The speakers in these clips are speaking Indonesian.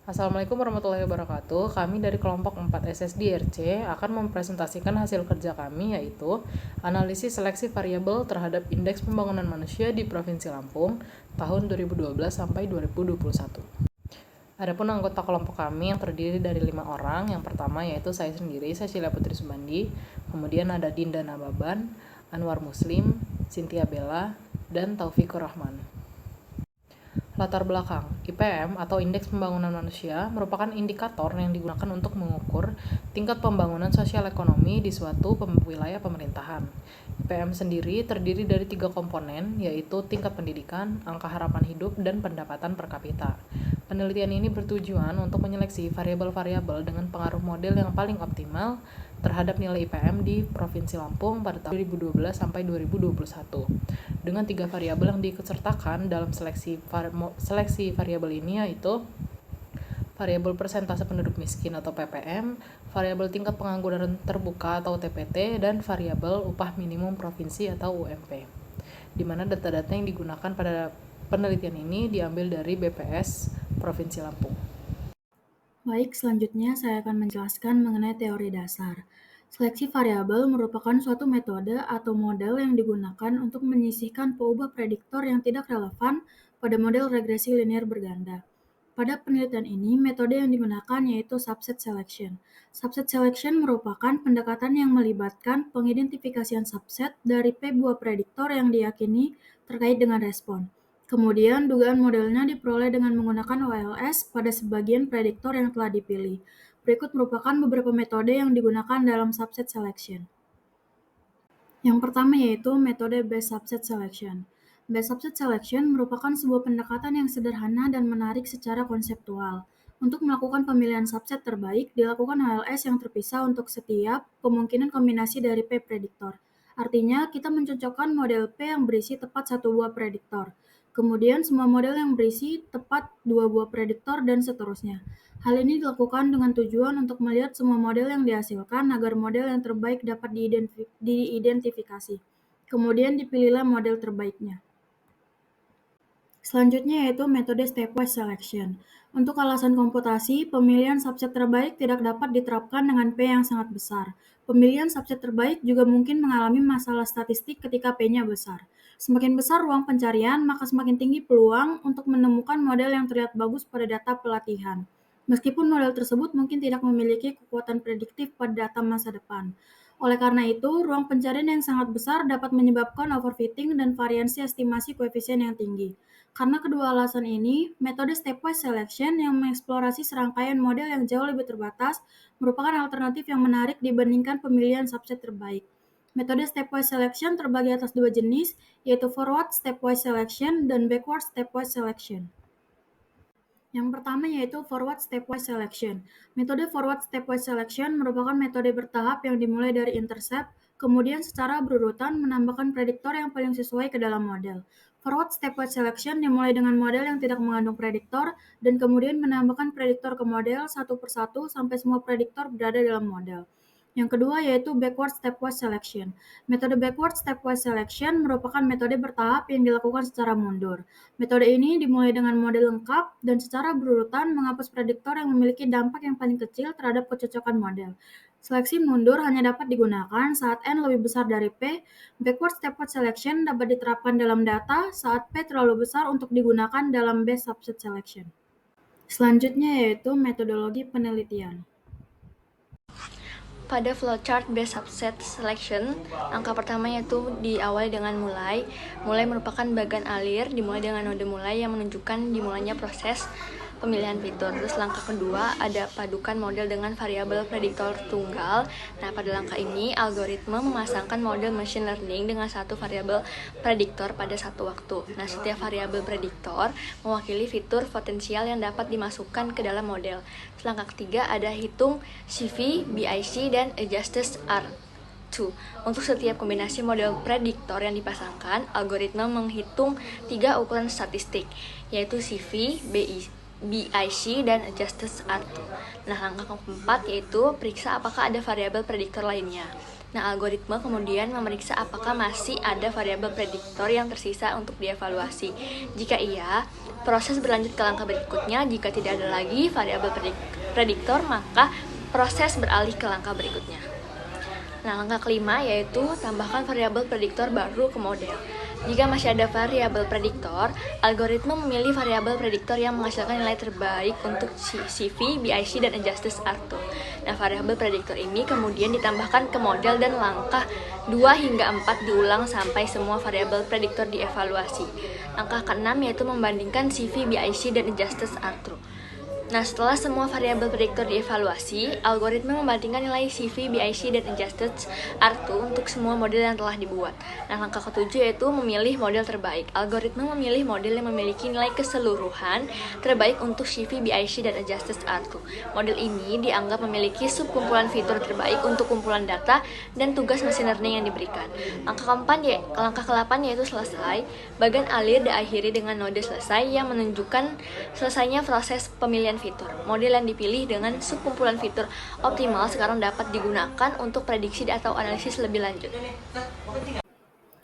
Assalamualaikum warahmatullahi wabarakatuh. Kami dari kelompok 4 SSDRC akan mempresentasikan hasil kerja kami, yaitu analisis seleksi variabel terhadap indeks pembangunan manusia di Provinsi Lampung tahun 2012 sampai 2021. Adapun anggota kelompok kami yang terdiri dari 5 orang. Yang pertama yaitu saya sendiri, Cecilia Putri Sumandi. Kemudian ada Dinda Nababan, Anwar Muslim, Cynthia Bella, dan Taufikur Rahman. Latar belakang, IPM atau Indeks Pembangunan Manusia merupakan indikator yang digunakan untuk mengukur tingkat pembangunan sosial ekonomi di suatu wilayah pemerintahan. IPM sendiri terdiri dari 3 komponen, yaitu tingkat pendidikan, angka harapan hidup, dan pendapatan per kapita. Penelitian ini bertujuan untuk menyeleksi variabel-variabel dengan pengaruh model yang paling optimal terhadap nilai IPM di Provinsi Lampung pada tahun 2012 sampai 2021. Dengan 3 variabel yang diikutsertakan dalam seleksi variabel ini, yaitu variabel persentase penduduk miskin atau PPM, variabel tingkat pengangguran terbuka atau TPT, dan variabel upah minimum provinsi atau UMP. Di mana data-data yang digunakan pada penelitian ini diambil dari BPS Provinsi Lampung. Baik, selanjutnya saya akan menjelaskan mengenai teori dasar. Seleksi variabel merupakan suatu metode atau model yang digunakan untuk menyisihkan peubah prediktor yang tidak relevan pada model regresi linear berganda. Pada penelitian ini, metode yang digunakan yaitu subset selection. Subset selection merupakan pendekatan yang melibatkan pengidentifikasian subset dari P buah prediktor yang diyakini terkait dengan respon. Kemudian, dugaan modelnya diperoleh dengan menggunakan OLS pada sebagian prediktor yang telah dipilih. Berikut merupakan beberapa metode yang digunakan dalam subset selection. Yang pertama yaitu metode Bayes subset selection. Bayes subset selection merupakan sebuah pendekatan yang sederhana dan menarik secara konseptual. Untuk melakukan pemilihan subset terbaik, dilakukan OLS yang terpisah untuk setiap kemungkinan kombinasi dari P prediktor. Artinya, kita mencocokkan model P yang berisi tepat satu buah prediktor. Kemudian, semua model yang berisi tepat dua buah prediktor, dan seterusnya. Hal ini dilakukan dengan tujuan untuk melihat semua model yang dihasilkan agar model yang terbaik dapat diidentifikasi. Kemudian dipilihlah model terbaiknya. Selanjutnya yaitu metode stepwise selection. Untuk alasan komputasi, pemilihan subset terbaik tidak dapat diterapkan dengan P yang sangat besar. Pemilihan subset terbaik juga mungkin mengalami masalah statistik ketika P-nya besar. Semakin besar ruang pencarian, maka semakin tinggi peluang untuk menemukan model yang terlihat bagus pada data pelatihan. Meskipun model tersebut mungkin tidak memiliki kekuatan prediktif pada data masa depan. Oleh karena itu, ruang pencarian yang sangat besar dapat menyebabkan overfitting dan variansi estimasi koefisien yang tinggi. Karena kedua alasan ini, metode stepwise selection yang mengeksplorasi serangkaian model yang jauh lebih terbatas merupakan alternatif yang menarik dibandingkan pemilihan subset terbaik. Metode stepwise selection terbagi atas dua jenis, yaitu forward stepwise selection dan backward stepwise selection. Yang pertama yaitu forward stepwise selection. Metode forward stepwise selection merupakan metode bertahap yang dimulai dari intercept, kemudian secara berurutan menambahkan prediktor yang paling sesuai ke dalam model. Forward stepwise selection dimulai dengan model yang tidak mengandung prediktor, dan kemudian menambahkan prediktor ke model satu persatu sampai semua prediktor berada dalam model. Yang kedua yaitu backward stepwise selection. Metode backward stepwise selection merupakan metode bertahap yang dilakukan secara mundur. Metode ini dimulai dengan model lengkap dan secara berurutan menghapus prediktor yang memiliki dampak yang paling kecil terhadap kecocokan model. Seleksi mundur hanya dapat digunakan saat N lebih besar dari P. Backward stepwise selection dapat diterapkan dalam data saat P terlalu besar untuk digunakan dalam Bayes subset selection. Selanjutnya yaitu metodologi penelitian. Pada flowchart Bayes subset selection, langkah pertama yaitu diawali dengan mulai. Mulai merupakan bagian alir, dimulai dengan node mulai yang menunjukkan dimulainya proses pemilihan fitur. Terus langkah kedua ada padukan model dengan variabel prediktor tunggal. Nah, pada langkah ini algoritma memasangkan model machine learning dengan satu variabel prediktor pada satu waktu. Nah, setiap variabel prediktor mewakili fitur potensial yang dapat dimasukkan ke dalam model. Terus langkah ketiga ada hitung CV, BIC, dan adjusted R2. Untuk setiap kombinasi model prediktor yang dipasangkan, algoritma menghitung 3 ukuran statistik, yaitu CV, BIC, dan adjusted R2. Nah, langkah keempat yaitu periksa apakah ada variabel prediktor lainnya. Nah, algoritma kemudian memeriksa apakah masih ada variabel prediktor yang tersisa untuk dievaluasi. Jika iya, proses berlanjut ke langkah berikutnya. Jika tidak ada lagi variabel prediktor, maka proses beralih ke langkah berikutnya. Nah, langkah kelima yaitu tambahkan variabel prediktor baru ke model. Jika masih ada variabel prediktor, algoritma memilih variabel prediktor yang menghasilkan nilai terbaik untuk CV, BIC, dan adjusted R2. Nah, variabel prediktor ini kemudian ditambahkan ke model dan langkah 2 hingga 4 diulang sampai semua variabel prediktor dievaluasi. Langkah ke-6 yaitu membandingkan CV, BIC, dan adjusted R2. Nah, setelah semua variabel prediktor dievaluasi, algoritma membandingkan nilai CV, BIC, dan adjusted R2 untuk semua model yang telah dibuat. Nah, langkah ke-7 yaitu memilih model terbaik. Algoritma memilih model yang memiliki nilai keseluruhan terbaik untuk CV, BIC, dan adjusted R2. Model ini dianggap memiliki subkumpulan fitur terbaik untuk kumpulan data dan tugas machine learning yang diberikan. Langkah ke-8 yaitu selesai. Bagian alir diakhiri dengan node selesai yang menunjukkan selesainya proses pemilihan fitur. Model yang dipilih dengan subkumpulan fitur optimal sekarang dapat digunakan untuk prediksi atau analisis lebih lanjut.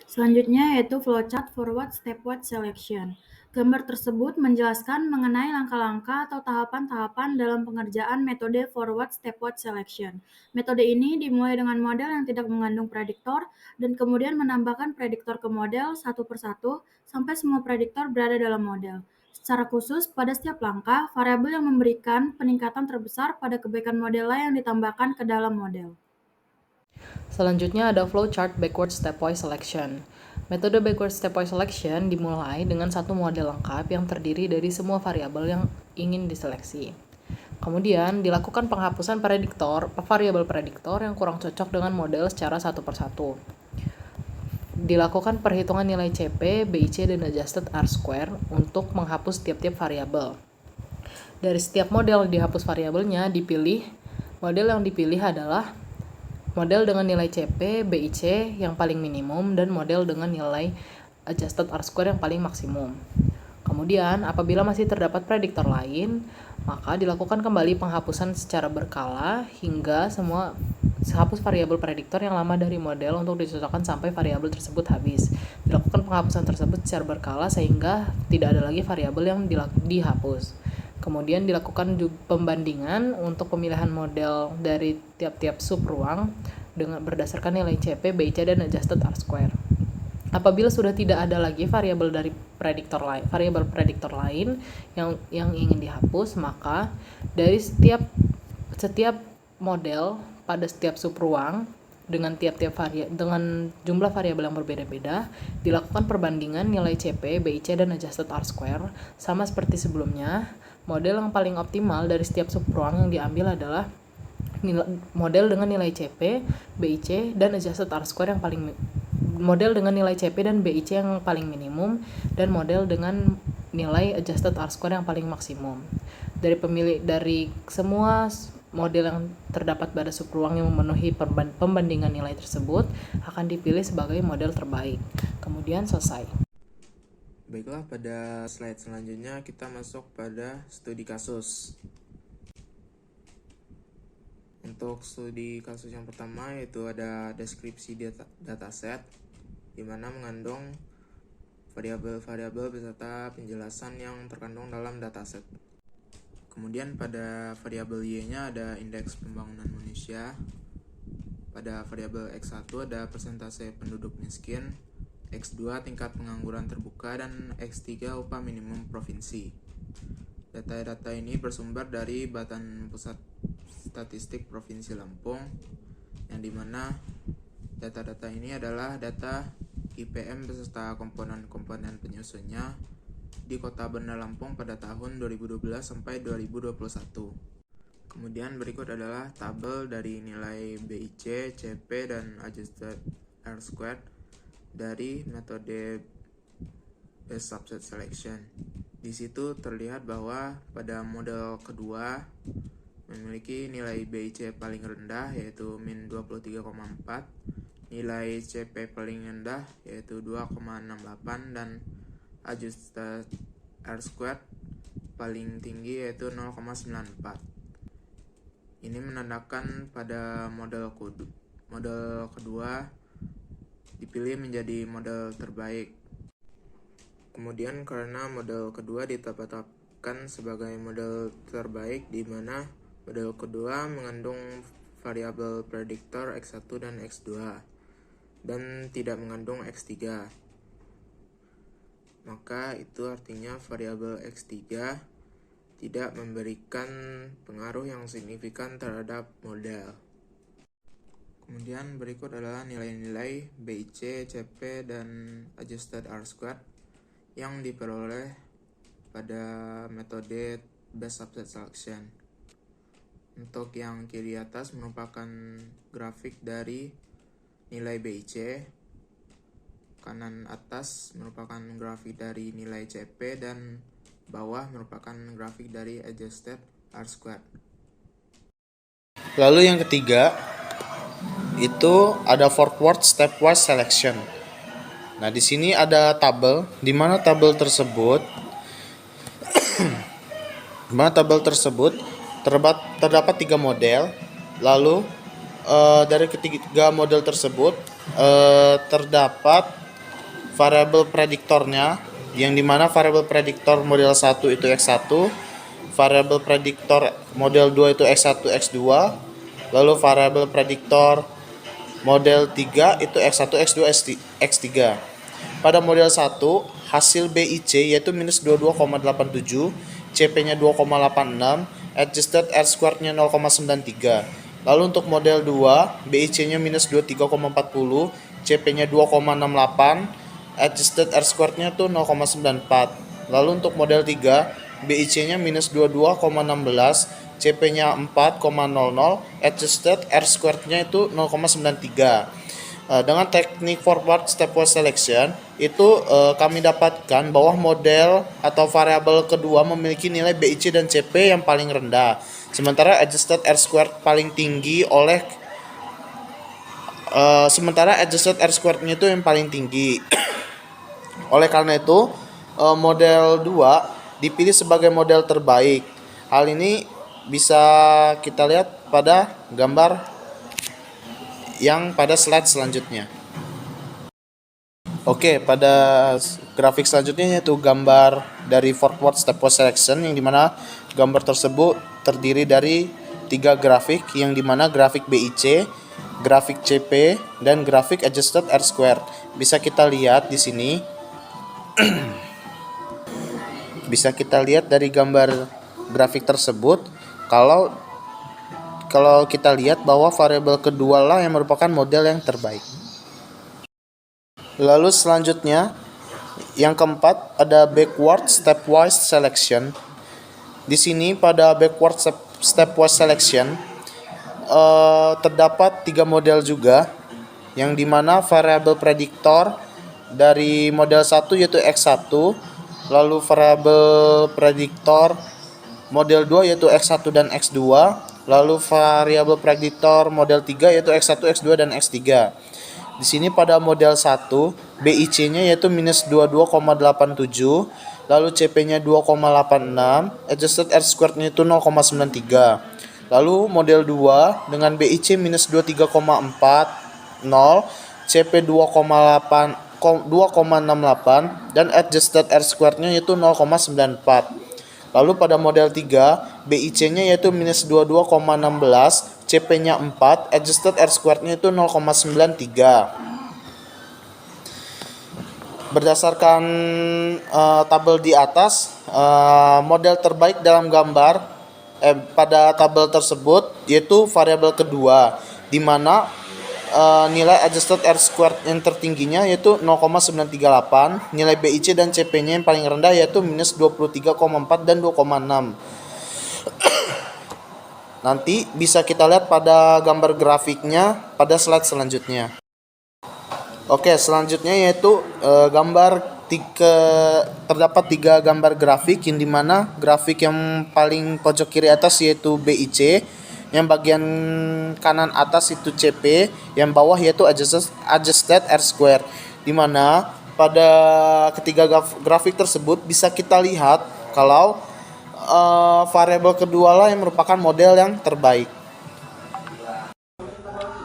Selanjutnya yaitu flowchart forward stepwise selection. Gambar tersebut menjelaskan mengenai langkah-langkah atau tahapan-tahapan dalam pengerjaan metode forward stepwise selection. Metode ini dimulai dengan model yang tidak mengandung prediktor dan kemudian menambahkan prediktor ke model satu persatu sampai semua prediktor berada dalam model. Secara khusus, pada setiap langkah, variabel yang memberikan peningkatan terbesar pada kebaikan model yang ditambahkan ke dalam model. Selanjutnya ada flowchart backward stepwise selection. Metode backward stepwise selection dimulai dengan satu model lengkap yang terdiri dari semua variabel yang ingin diseleksi. Kemudian dilakukan penghapusan variabel prediktor yang kurang cocok dengan model secara satu persatu. Dilakukan perhitungan nilai CP, BIC, dan adjusted R-square untuk menghapus tiap-tiap variabel. Dari setiap model dihapus variabelnya, model yang dipilih adalah model dengan nilai CP, BIC yang paling minimum, dan model dengan nilai adjusted R-square yang paling maksimum. Kemudian, apabila masih terdapat prediktor lain, maka dilakukan kembali penghapusan secara berkala hingga semua hapus variabel prediktor yang lama dari model untuk dicocokkan sampai variabel tersebut habis. Dilakukan penghapusan tersebut secara berkala sehingga tidak ada lagi variabel yang dihapus. Kemudian dilakukan pembandingan untuk pemilihan model dari tiap-tiap subruang dengan berdasarkan nilai CP, BIC, dan adjusted R-square. Apabila sudah tidak ada lagi variabel prediktor lain yang ingin dihapus, maka dari setiap model pada setiap subruang dengan dengan jumlah variabel yang berbeda-beda, dilakukan perbandingan nilai CP, BIC, dan adjusted R-square sama seperti sebelumnya. Model yang paling optimal dari setiap subruang yang diambil adalah model dengan nilai CP, BIC, dan adjusted R-square yang paling model dengan nilai CP dan BIC yang paling minimum, dan model dengan nilai adjusted R-square yang paling maksimum. Dari semua model yang terdapat pada subruang yang memenuhi pembandingan nilai tersebut akan dipilih sebagai model terbaik. Kemudian selesai. Baiklah, pada slide selanjutnya kita masuk pada studi kasus. Untuk studi kasus yang pertama yaitu ada deskripsi dataset, di mana mengandung variabel-variabel beserta penjelasan yang terkandung dalam dataset. Kemudian pada variabel Y-nya ada indeks pembangunan manusia. Pada variabel X1 ada persentase penduduk miskin, X2 tingkat pengangguran terbuka, dan X3 upah minimum provinsi. Data-data ini bersumber dari Badan Pusat Statistik Provinsi Lampung, yang dimana data-data ini adalah data IPM beserta komponen-komponen penyusunnya di Kota Bandar Lampung pada tahun 2012 sampai 2021. Kemudian berikut adalah tabel dari nilai BIC, CP, dan adjusted R-squared dari metode best subset selection. Di situ terlihat bahwa pada model kedua memiliki nilai BIC paling rendah yaitu min 23,4, nilai CP paling rendah yaitu 2,68, dan adjusted R-squared paling tinggi yaitu 0,94. Ini menandakan pada model model kedua dipilih menjadi model terbaik. Kemudian karena model kedua ditetapkan sebagai model terbaik di mana model kedua mengandung variabel prediktor X1 dan X2 dan tidak mengandung X3. Maka itu artinya variabel X3 tidak memberikan pengaruh yang signifikan terhadap model. Kemudian berikut adalah nilai-nilai BIC, CP, dan adjusted R-squared yang diperoleh pada metode best subset selection. Untuk yang kiri atas merupakan grafik dari nilai BIC, kanan atas merupakan grafik dari nilai CP, dan bawah merupakan grafik dari adjusted R-squared. Lalu yang ketiga itu ada forward stepwise selection. Nah, di sini ada tabel di mana tabel tersebut terdapat 3 model. Lalu dari ketiga model tersebut terdapat variabel prediktornya, yang dimana variabel prediktor model 1 itu X1, variabel prediktor model 2 itu X1, X2, lalu variabel prediktor model 3 itu X1, X2, X3. Pada model 1, hasil BIC yaitu minus 22,87, CP-nya 2,86, adjusted R-squared-nya 0,93. Lalu untuk model 2, BIC-nya minus 23,40, CP-nya 2,68, adjusted R-squared-nya itu 0,94. Lalu untuk model 3, BIC-nya minus 22,16, CP-nya 4,00, adjusted R-squared-nya itu 0,93. Dengan teknik forward stepwise selection itu kami dapatkan bahwa model atau variabel kedua memiliki nilai BIC dan CP yang paling rendah, sementara adjusted R-squared paling tinggi adjusted R-squared-nya itu yang paling tinggi. Oleh karena itu, model 2 dipilih sebagai model terbaik. Hal ini bisa kita lihat pada gambar yang pada slide selanjutnya. Oke, pada grafik selanjutnya yaitu gambar dari forward stepwise selection, yang dimana gambar tersebut terdiri dari 3 grafik, yang dimana grafik BIC, grafik CP, dan grafik adjusted R-squared. Bisa kita lihat di sini. Bisa kita lihat dari gambar grafik tersebut kalau kita lihat bahwa variabel kedua lah yang merupakan model yang terbaik. Lalu selanjutnya yang keempat ada backward stepwise selection. Di sini pada backward stepwise selection terdapat 3 model juga, yang dimana variabel prediktor dari model 1 yaitu X1, lalu variabel prediktor model 2 yaitu X1 dan X2, lalu variabel prediktor model 3 yaitu X1, X2, dan X3. Di sini pada model 1, BIC-nya yaitu minus 22,87, lalu CP-nya 2,86, adjusted R-squared-nya itu 0,93. Lalu model 2 dengan BIC minus 23,40, CP 2,68 dan adjusted R-squared-nya yaitu 0,94. Lalu pada model 3, BIC-nya yaitu minus 22,16, CP-nya 4, adjusted R-squared-nya itu 0,93. Berdasarkan tabel di atas, model terbaik dalam gambar pada tabel tersebut yaitu variabel kedua, di mana nilai adjusted R-squared yang tertingginya yaitu 0,938, nilai BIC dan CP-nya yang paling rendah yaitu minus 23,4 dan 2,6. Nanti bisa kita lihat pada gambar grafiknya pada slide selanjutnya. Oke, selanjutnya yaitu terdapat 3 gambar grafik, yang dimana grafik yang paling pojok kiri atas yaitu BIC, yang bagian kanan atas itu CP, yang bawah yaitu adjusted R-squared, di mana pada ketiga grafik tersebut bisa kita lihat kalau variabel kedua lah yang merupakan model yang terbaik.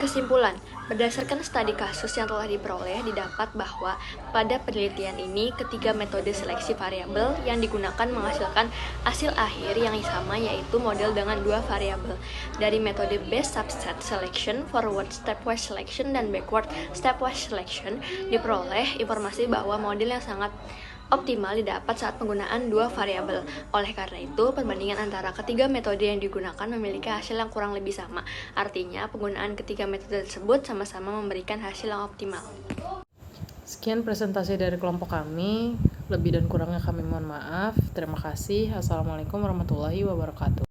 Kesimpulan, Berdasarkan studi kasus yang telah diperoleh, didapat bahwa pada penelitian ini ketiga metode seleksi variabel yang digunakan menghasilkan hasil akhir yang sama, yaitu model dengan dua variabel. Dari metode base subset selection, forward stepwise selection, dan backward stepwise selection, diperoleh informasi bahwa model yang sangat optimal didapat saat penggunaan dua variabel. Oleh karena itu, perbandingan antara ketiga metode yang digunakan memiliki hasil yang kurang lebih sama. Artinya, penggunaan ketiga metode tersebut sama-sama memberikan hasil yang optimal. Sekian presentasi dari kelompok kami. Lebih dan kurangnya kami mohon maaf. Terima kasih. Assalamualaikum warahmatullahi wabarakatuh.